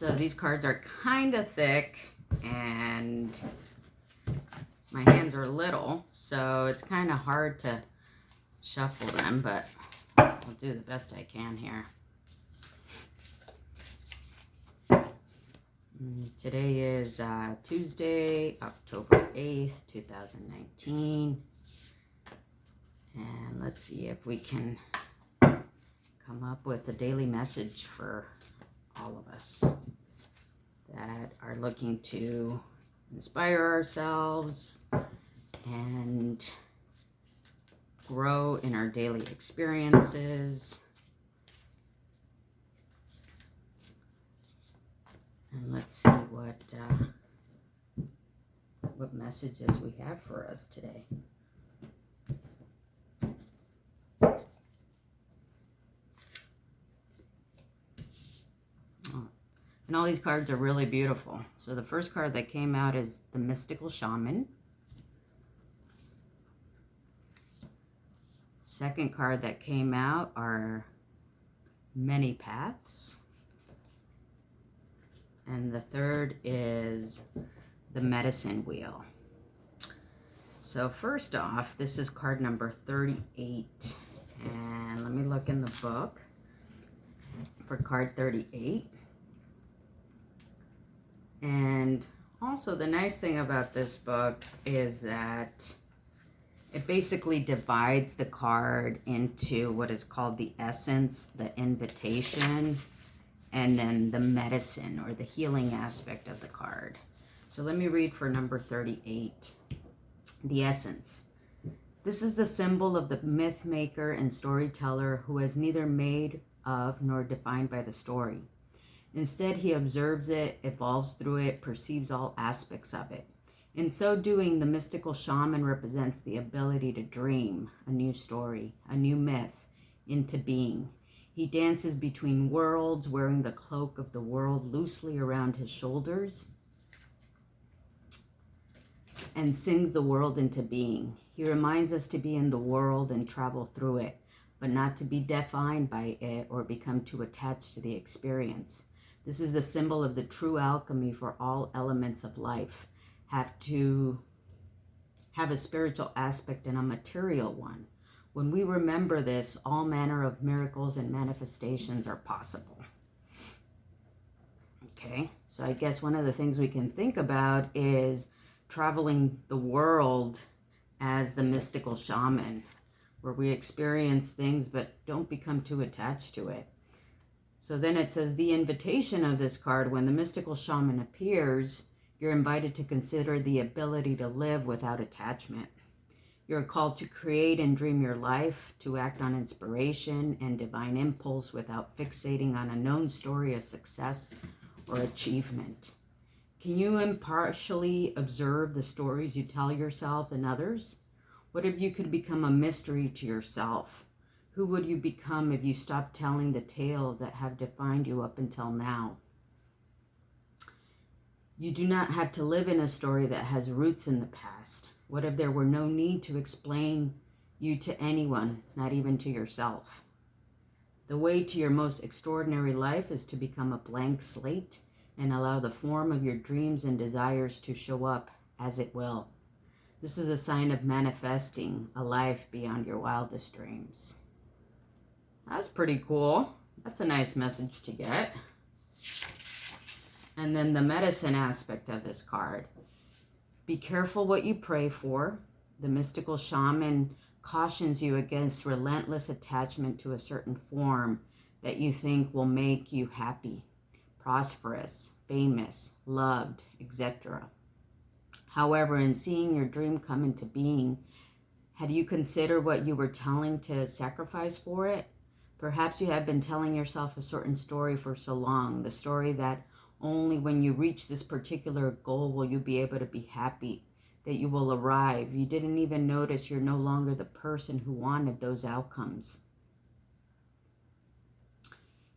So these cards are kind of thick and my hands are little, so it's kind of hard to shuffle them, but I'll do the best I can here. Today is Tuesday, October 8th, 2019. And let's see if we can come up with a daily message for all of us that are looking to inspire ourselves and grow in our daily experiences. And let's see what messages we have for us today. And all these cards are really beautiful. So the first card that came out is the Mystical Shaman. Second card that came out are Many Paths. And the third is the Medicine Wheel. So first off, this is card number 38. And let me look in the book for card 38. And also the nice thing about this book is that it basically divides the card into what is called the essence, the invitation, and then the medicine or the healing aspect of the card. So let me read for number 38. The essence. This is the symbol of the myth maker and storyteller who is neither made of nor defined by the story. Instead, he observes it, evolves through it, perceives all aspects of it. In so doing, the mystical shaman represents the ability to dream a new story, a new myth, into being. He dances between worlds, wearing the cloak of the world loosely around his shoulders, and sings the world into being. He reminds us to be in the world and travel through it, but not to be defined by it or become too attached to the experience. This is the symbol of the true alchemy for all elements of life. Have to have a spiritual aspect and a material one. When we remember this, all manner of miracles and manifestations are possible. Okay, so I guess one of the things we can think about is traveling the world as the mystical shaman, where we experience things but don't become too attached to it. So then it says the invitation of this card, when the mystical shaman appears, you're invited to consider the ability to live without attachment. You're called to create and dream your life, to act on inspiration and divine impulse without fixating on a known story of success or achievement. Can you impartially observe the stories you tell yourself and others? What if you could become a mystery to yourself? Who would you become if you stopped telling the tales that have defined you up until now? You do not have to live in a story that has roots in the past. What if there were no need to explain you to anyone, not even to yourself? The way to your most extraordinary life is to become a blank slate and allow the form of your dreams and desires to show up as it will. This is a sign of manifesting a life beyond your wildest dreams. That's pretty cool. That's a nice message to get. And then the medicine aspect of this card. Be careful what you pray for. The mystical shaman cautions you against relentless attachment to a certain form that you think will make you happy, prosperous, famous, loved, etc. However, in seeing your dream come into being, had you considered what you were telling to sacrifice for it? Perhaps you have been telling yourself a certain story for so long, the story that only when you reach this particular goal will you be able to be happy, that you will arrive. You didn't even notice you're no longer the person who wanted those outcomes.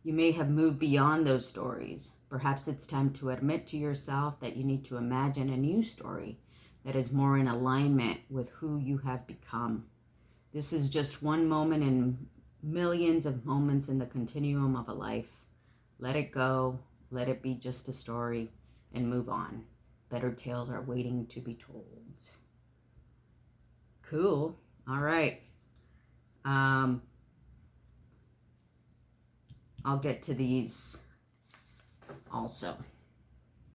You may have moved beyond those stories. Perhaps it's time to admit to yourself that you need to imagine a new story that is more in alignment with who you have become. This is just one moment in millions of moments in the continuum of a life. Let it go, Let it be just a story and move on. Better tales are waiting to be told. Cool. All right. I'll get to these also.